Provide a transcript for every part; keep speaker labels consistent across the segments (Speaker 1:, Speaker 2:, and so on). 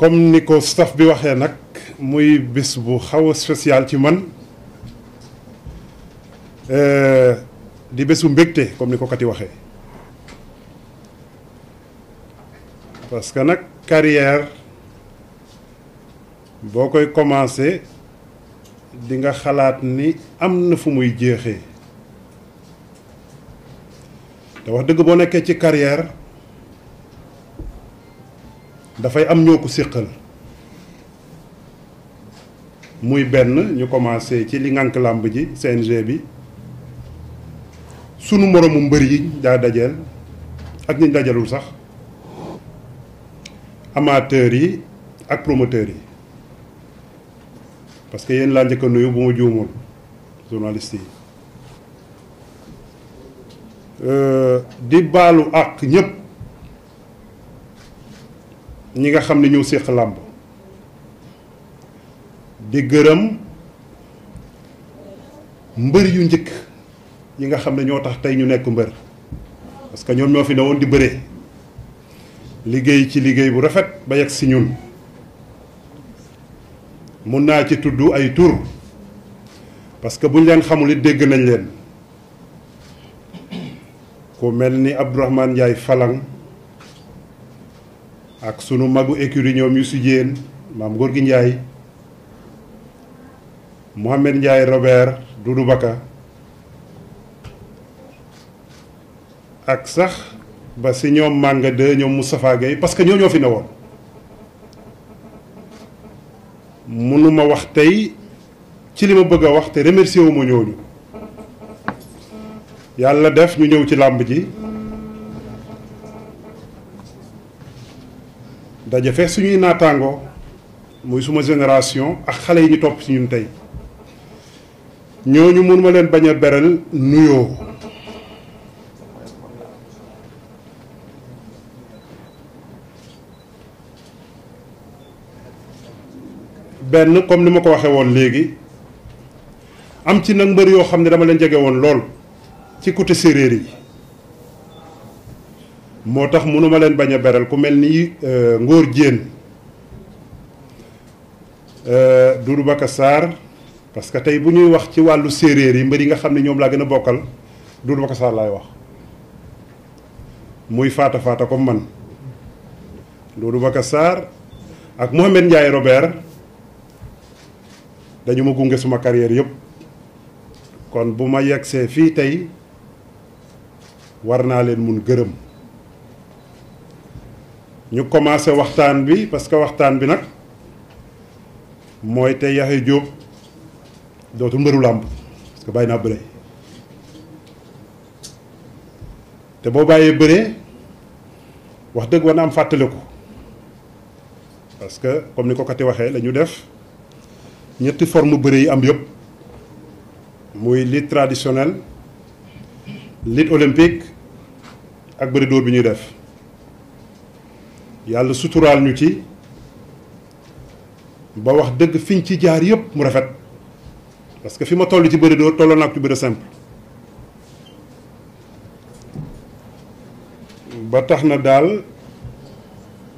Speaker 1: comme ni ko staff bi waxee nag muy bés bu xaw a spécial ci man di bésu mbégte comme ni ko Kati waxee parce que nag carrière boo koy commencé di nga xalaat ni am na fu muy jeexee te wax dëgg boo nekkee ci carrière dafay am ñoo ko séqal muy benn ñu commencé ci li ngànk làmb ji CNG bi sunu moromu mbër yi daa dajeel ak ñi dajalul sax amateurs yi ak promoteurs yi parce que yéen laa njëkk a nuyu bu ma juumul journaliste yi di baalu àq ñépp ñi nga xam ne ñëw séq làmb di gërëm mbër yu njëkk yi nga xam ne ñoo tax tey ñu nekk mbër parce que ñoom ñoo fi newoon di bëre liggéey ci liggéey bu rafet ba yegg si ñun mun naa ci tudd ay tur parce que buñ leen xamul it dégg nañ leen ku mel ni Abdourahmane Ndiaye Falang ak sunu magu écurie ñoom yu si jéen maam Gorgui Ndiaye Mohamed Ndiaye Robert Doudou Baka ak sax ba si ñoom Manga 2 ñoom Moustapha Gueye parce que ñoo fi newoon mënuma wax tey ci li ma bëgg a wax te remercier wu ma ñooñu yàlla def ñu ñëw ci làmb ji daje fekk suñuy naataangoo muy suma génération ak xale yi ñu topp ci ñun tey ñooñu mënuma leen bañ a beral nuyoo benn comme ni ma ko waxee woon léegi am ci nag mbër yoo xam ne dama leen jege woon lool ci côté séeréer yi moo tax mënuma leen bañ a beral ku mel ni Ngor Diène Doudou Baka Sarr parce que tey bu ñuy wax ci wàllu séeréer yi mbër yi nga xam ne ñoom laa gën a bokkal Doudou Baka Sarr laay wax muy faata comme man Doudou Baka Sarr ak Mohamed Ndiaye Robert dañu ma gunge suma carrière yëpp kon bu ma yegsee fii tey war naa leen mun gërëm ñu commencé waxtaan bi parce que waxtaan bi nag mooy tey Yaxya Jóob dootul mbëru làmb parce que bàyyi naa bëre te boo bàyyee bëre wax dëgg war na am fàttaliku parce que comme ni ko Kati waxee la ñu def ñetti forme bëre yi am yëpp muy lutte traditionnelle lutte olympique ak bëre dóor bi ñuy def yàlla suturaal ñu ci ba wax dëgg fiñ ci jaar yëpp mu rafet parce que fi ma toll ci bëre dóor tolloo naa ko ci bëre simple ba tax na daal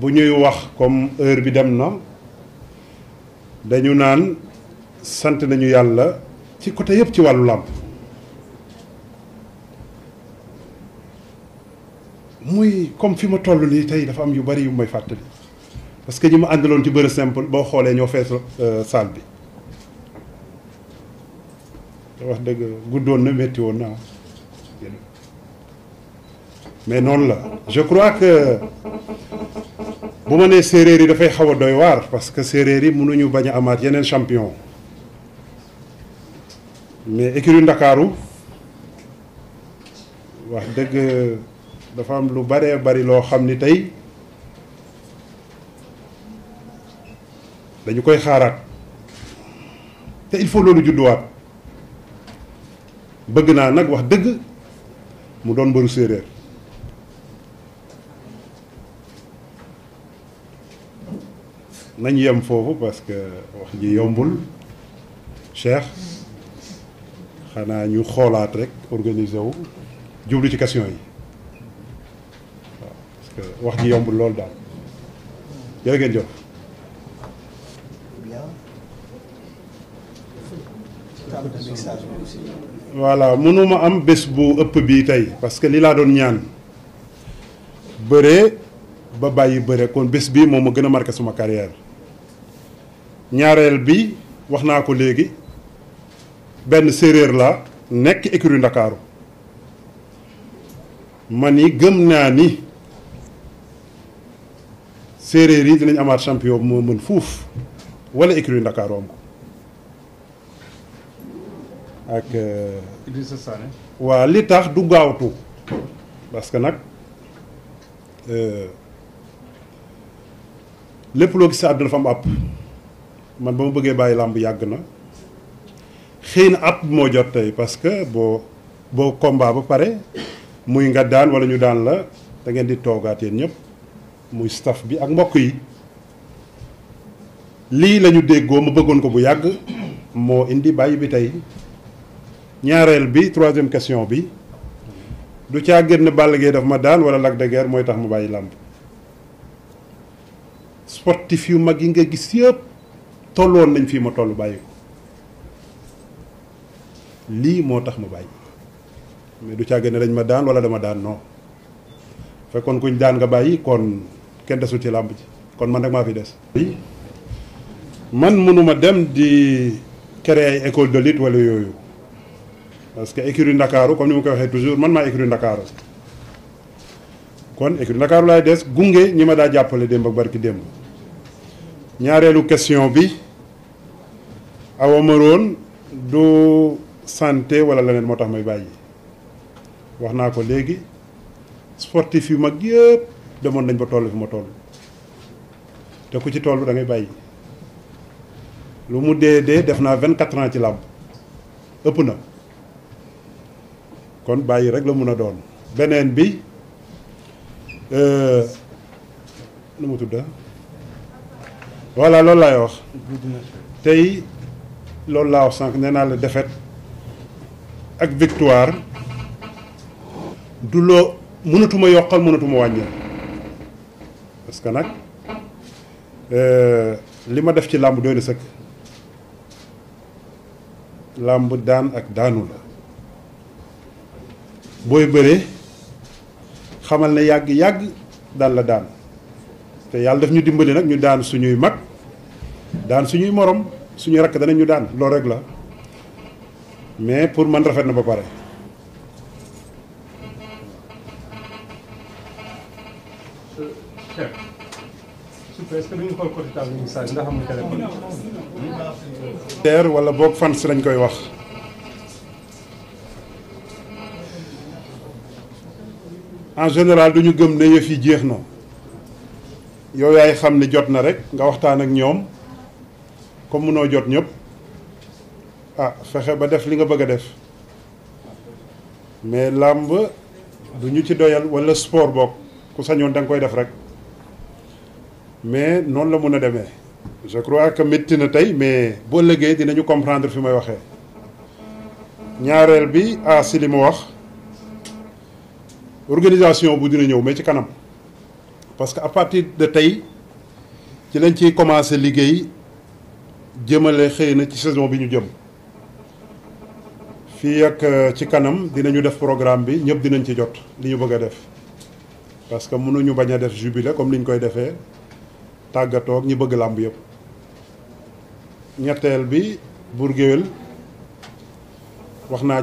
Speaker 1: bu ñuy wax comme heure bi dem na dañu naan sant nañu yàlla ci côté yëpp ci wàllu làmb muy comme fi ma toll nii tey dafa am yu bari yu may fàttali parce que ñi ma àndaloon ci bëre simple boo xoolee ñoo fees salle bi wax dëgg guddoon na métti woon na mais noonu la je crois que bu ma nee séeréer yi dafay xaw a doy waar parce que séeréer yi mënuñu bañ a amaat yeneen champion mais écurie Ndakaaru wax dëgg dafa am lu baree bari loo xam ni tey dañu koy xaaraat te il faut loolu judduwaat bëgg naa nag wax dëgg mu doon mbëru séeréer nañ yem foofu parce que wax ji yombul Cheikh xanaa ñu xoolaat rek organiser wu jublu ci question yi waaw parce que wax ji yombul loolu daal jërë ngeen jëf voilà mënuma am bés bu ëpp bii tey parce que li laa doon ñaan bëre ba bàyyi bëre kon bés bii moom ma gën a marqué suma carrière ñaareel bi wax naa ko léegi benn séeréer la nekk écurie Ndakaaru ma ni gëm naa ni séeréer yi dinañ amaat champion moo mën fuuf wala écurie Ndakaaru am ko ak
Speaker 2: Idrissa Sané.
Speaker 1: waa li tax du gaawtu parce que nag lépp loo gis sa àdduna dafa am àpp man ba ma bëggee bàyyi làmb yàgg na xëy na àpp moo jot tey parce que boo combat ba pare muy nga daan wala ñu daan la da ngeen di toogaat yéen ñëpp muy staff bi ak mbokk yi lii la ñu déggoo ma bëggoon ko bu yàgg moo indi bàyyi bi tey ñaareel bi troisième question bi du caa gën ne Balla Gaye daf ma daan wala Lac de Guiers mooy tax ma bàyyi làmb sportif yu mag yi nga gis yëpp tolloon nañ fii ma toll bàyyi ko lii moo tax ma bàyyi mais du caa gën ne dañ ma daan wala dama daan non fekkoon kuñ daan nga bàyyi kon kenn desul ci làmb ji kon man rek maa fi des. man mënuma dem di créer ay école de lutte wala yooyu parce que écurie Ndakaaru comme ni ma koy waxee toujours man maa écurie Ndakaaru kon écurie Ndakaaru laay des gunge ñi ma daa jàppale démb ak barki démb. ñaareelu question bi Awa Maroon du santé wala leneen moo tax may bàyyi wax naa ko léegi sportif yu mag yëpp demoon nañ ba toll fi ma toll te ku ci toll da ngay bàyyi lu mu dee def naa 24 ans ci làmb ëpp na kon bàyyi rek la mun a doon beneen bi nu mu tudda voilà loolu laay wax tey loolu laa wax sànq nee naa la défaite ak victoire du loo mënatuma yokkal mënatuma wàññil parce que nag li ma def ci làmb doy na sëkk làmb daan ak daanu la booy bëree xamal ne yàgg daan la daan te yàlla daf ñu dimbali nag ñu daan suñuy mag daan suñuy morom suñuy rakk danañ ñu daan loolu rek la mais pour man rafet na ba pare.
Speaker 2: chef est-ce que duñu xool côté table bi ndax amul téléphone.
Speaker 1: teer wala boog fans lañ koy wax. en général duñu gëm ne yëf yi jeex na yow yaay xam ne jot na rek nga waxtaan ak ñoom comme munoo jot ñëpp ah fexe ba def li nga bëgg a def mais làmb du ñu ci doyal wala sport boog ku sañoon da nga koy def rek mais noonu la mun a demee je crois que métti na tey mais boo ëllëgee dinañu comprendre fi may waxee ñaareel bi si li mu wax organisation bu dina ñëw mais ci kanam parce que à partir de tey ci lañ ciy commencé liggéey jëmale xëy na ci saison bi ñu jëm fii ak ci kanam dinañu def programme bi ñëpp dinañ ci jot li ñu bëgg a def parce que mënuñu bañ a def jubilé comme ni ñu koy defee tàggatoog ñi bëgg làmb yëpp. ñetteel bi Bour Gueweul wax naa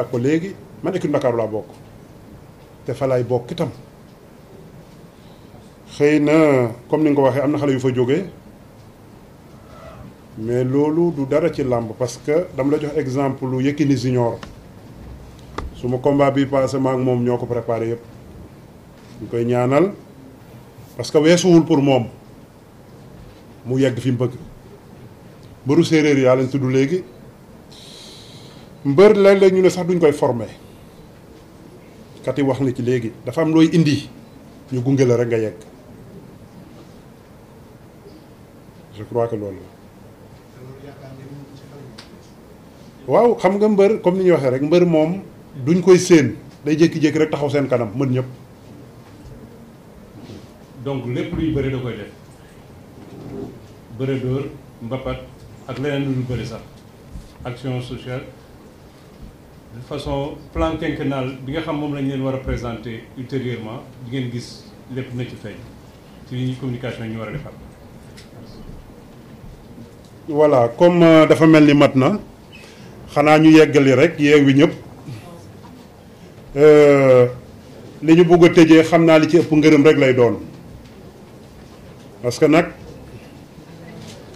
Speaker 1: ko léegi man écurie Ndakaaru laa bokk te fa laay bokk itam xëy na comme ni nga ko waxee am na xale yu fa jógee mais loolu du dara ci làmb parce que dama la jox exemple lu Yékini Junior suma combat bi passé ma ak moom ñoo ko préparé yëpp ñu koy ñaanal parce que weesuwul pour moom mu yegg fi mu bëgg mbëru séeréer yaa lañ tudd léegi mbër léeg-léeg ñu ne sax duñ koy formé kat yi wax na ci léegi dafa am looy indi ñu gunge la rek nga yegg je crois que loolu la waaw xam nga mbër comme ni ñuy waxee rek mbër moom duñ koy séen day jékki-jékki rek taxaw seen kanam mën ñëpp.
Speaker 2: donc lépp luy bëri da koy def bëre dóor mbapat ak leneen lu dul bëri sax. action sociale de façon plan quinquennal bi nga xam moom lañ leen war a présenter ultérieurement di ngeen gis lépp na ci feeñ ci li ñuy communication yi ñu war a defar.
Speaker 1: voilà comme dafa mel ni mat na xanaa ñu yeggali rek Yewwi ñëpp li ñu bëgg a tëjee xam naa li ci ëpp ngërëm rek lay doon parce que nag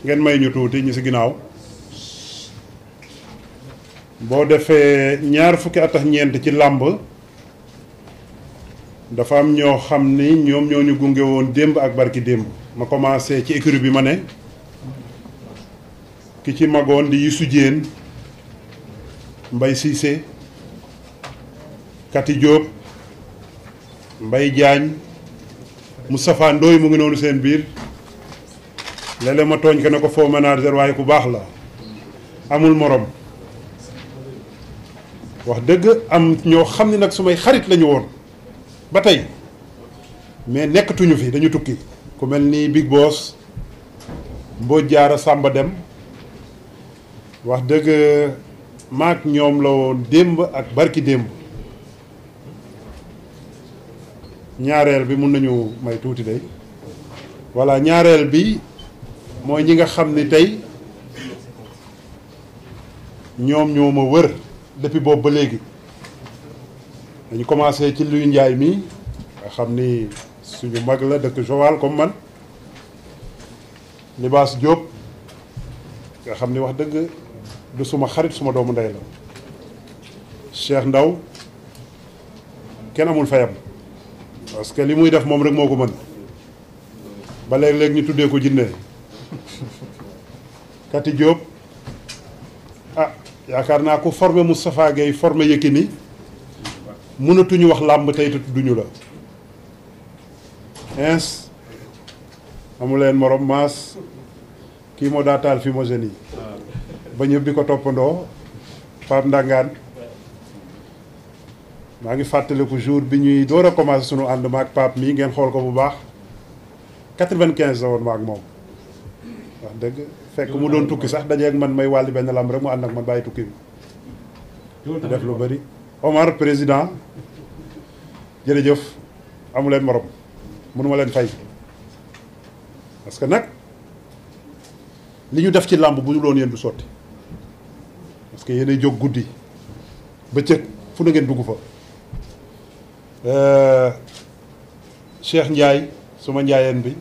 Speaker 1: ngeen may ñu tuuti ñu ci ginnaaw boo defee ñaar fukki at ak ñeent ci làmb dafa am ñoo xam ni ñoom ñoo ñu gunge woon démb ak barki démb ma commencé ci écurie bi ma ne ki ci magoon di Youssou Diène Mbaye Cissé Kati Diop Mbaye Diagne Moustapha Ndoye mu ngi noonu seen biir léeg-léeg ma tooñ ko ne ko faux manager waaye ku baax la amul morom wax dëgg am ñoo xam ni nag sumay xarit lañu woon ba tey mais nekkatuñu fi dañu tukki ku mel ni Big Boss Mbodj Jaara Samba Dem wax dëgg maak ñoom la woon démb ak barki démb ñaareel bi mun nañu may tuuti day voilà ñaareel bi mooy ñi nga xam ni tey ñoom ñoo ma wër depuis boobu ba léegi dañu commencé ci Luy Njaay mi nga xam ni suñu mag la dëkk Joal comme man Libaas Diop nga xam ni wax dëgg du suma xarit suma doomu ndey la Cheikh Ndaw kenn amul fayam parce que li muy def moom rek moo ko mën ba léeg-léeg ñu tuddee ko jinne Kati Diop ah yaakaar naa ko formé Moustapha Gueye formé Yékini mënatuñu wax làmb tey te tudduñu la ins amuleen morom maas kii moo daa taal fumigène yi ba ñëpp di ko toppandoo Pape Ndangaan maa ngi fàttaliku jour bi ñuy door a commencé sunu ànd ma ak Pape mii ngeen xool ko bu baax 95 la woon ma ak moom wax dëgg fekk mu doon tukki sax dajeeg man may wàlli benn lamb rek mu ànd ak man bàyyi tukki bi def lu bëri Omar président jërëjëf amu leen morom mënuma leen fay parce que nag li ñu def ci làmb bu ñu loon yéen du sotti parce que yéenay jóg guddi bëccëg fu na ngeen dugg fa Cheikh Ndiaye suma njaayeen bi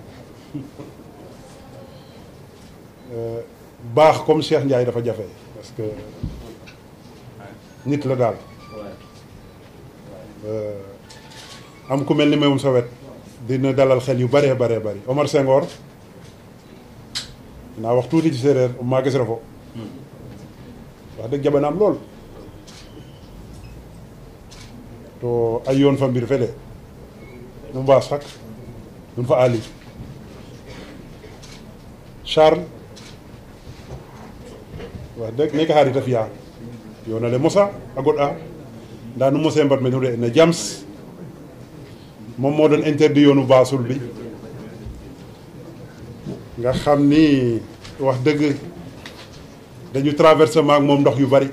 Speaker 1: baax comme Cheikh Ndiaye dafa jafe parce que nit la daal am ku mel ni moom sa wet dina dalal xel yu bëree bëree bëri Omar Senghor naa wax tuuti ci séeréer maa gis rafo wax dëgg jabanaam lool to ay yoon fa mbir fele nu mbaas xak nun fa ali Charles wax dëgg nekk xarit a fiya yoonale mosa a goɗ a ndaa nu mosee mbat me nu re na jams moom moo doon interdit yoonu baasul bi nga xam ni wax dëgg dañu traversé maak moom ndox yu bari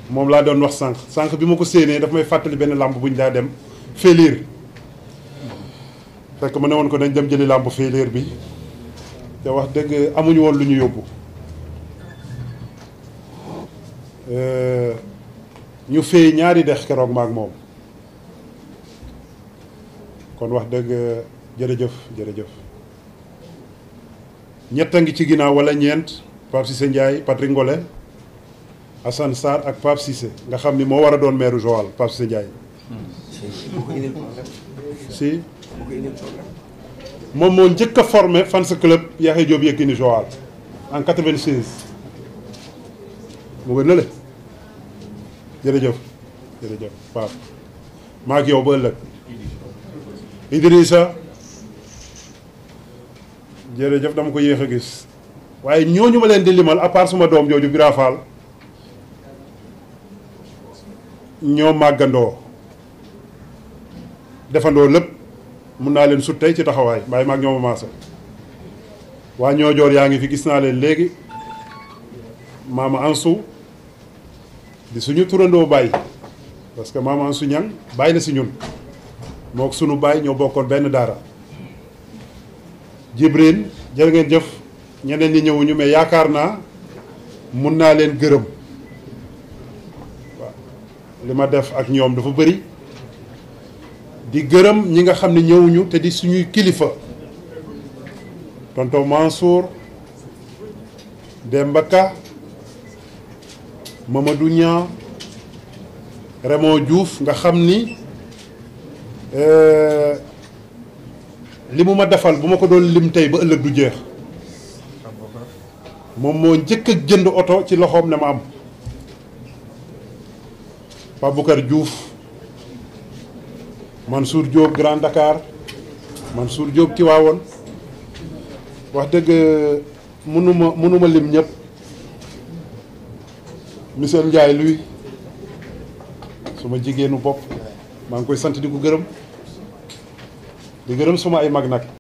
Speaker 1: moom laa doon wax sànq bi ma ko séenee daf may fàttali benn làmb bu ñu daa dem féliir fekk ma ne woon ko dañ dem jëli làmb féliir bi te wax dëgg amuñu woon lu ñu yóbbu ñu féey ñaari dex keroog maak moom kon wax dëgg jërëjëf jërëjëf ñett a ngi ci ginnaaw wala ñeent Pape Cissé Ndiaye Patrick Ngolé Assane Sarr ak Pape Cissé nga xam ni moo war a doon maire Joal Pape Cissé Ndiaye si moom moo njëkk a formé fans club Yaxya Diop Yékini Joal en 96 mu nga nële jërëjëf jërëjëf Pape maa ak yow ba ëllëg Idrissa jërëjëf dama ko yéex a gis waaye ñooñu ma leen di limal à part suma doom jooju Bira Fall ñoo màggandoo defandoo lépp mun naa leen sut tey ci taxawaay waaye maag ñoo ma maasa waa ñoo joor yaa ngi fi gis naa leen léegi maama Ansou di suñu turandoo baay parce que maama Ansou Niang baay la si ñun mook sunu baay ñoo bokkoon benn daara. Jibril jërë ngeen jëf ñeneen ñi ñëwuñu mais yaakaar naa mun naa leen gërëm waaw li ma def ak ñoom dafa bëri di gërëm ñi nga xam ne ñëwuñu te di suñuy kilifa tonton Mansour Demba Ka Mamadou Niang Raymond Diouf nga xam ni li mu ma defal bu ma ko doon lim tey ba ëllëg du jeex moom moo njëkk a jënd oto ci loxoom ne ma am Pape Boucar Diouf Mansour Diop Grand Dakar Mansour Diop Tivaouane wax dëgg mënuma lim ñëpp monsieur Ndiaye luy suma jigéenu bopp maa ngi koy sant di ko gërëm di gërëm suma ay mag nag